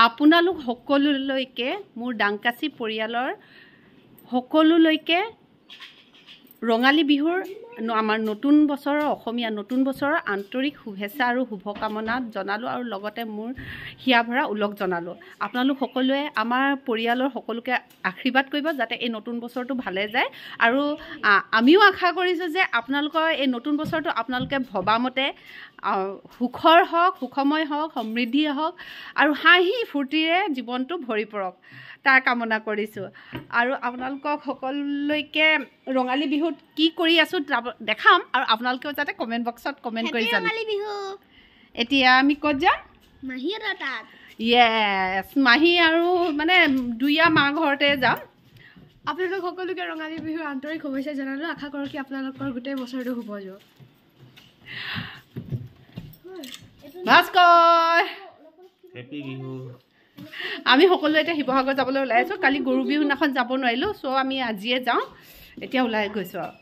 আপোনালোক সকলোলৈকে মোৰ ডাংকাচি পৰিয়ালৰ সকলোলৈকে ৰঙালী বিহুৰ আমাৰ নতুন বছৰৰ অসমীয়া নতুন বছৰৰ আন্তৰিক শুভেচ্ছা আৰু শুভকামনা জনালোঁ আৰু লগতে মোৰ হিয়া ভৰা ওলগ জনালোঁ। আপোনালোক সকলোৱে আমাৰ পৰিয়ালৰ সকলোকে আশীৰ্বাদ কৰিব যাতে এই নতুন বছৰটো ভালে যায় আৰু আমিও আশা কৰিছোঁ যে আপোনালোকৰ এই নতুন বছৰটো আপোনালোকে ভবামতে সুখৰ হওক সুখময় হওক সমৃদ্ধি হওক আৰু হাঁহি ফূৰ্তিৰে জীৱনটো ভৰি পৰক তাৰ কামনা কৰিছোঁ। আৰু আপোনালোকক সকলোলৈকে ৰঙালী বিহুত কি কৰি আছোঁ দেখাম আৰু আপোনালোকেও যাতে কমেণ্ট বক্সত কমেণ্ট কৰি যাম। এতিয়া আমি ক'ত যাম? মাহীহঁতৰ তাত। য়েছ, মাহী আৰু মানে দুইয়া মা ঘৰতে যাম। আপোনালোক সকলোকে ৰঙালী বিহুৰ আন্তৰিক শুভেচ্ছা জনালোঁ। আশা কৰোঁ কি আপোনালোকৰ গোটেই বছৰটো শুভ যাওক। ভাস্কৰ, হেপী বিহু। আমি সকলোৱে এতিয়া শিৱসাগৰ যাবলৈ ওলাই আছোঁ। কালি গৰু বিহুৰ দিনাখন যাব নোৱাৰিলোঁ, চ' আমি আজিয়ে যাওঁ। এতিয়া ওলাই গৈছোঁ আৰু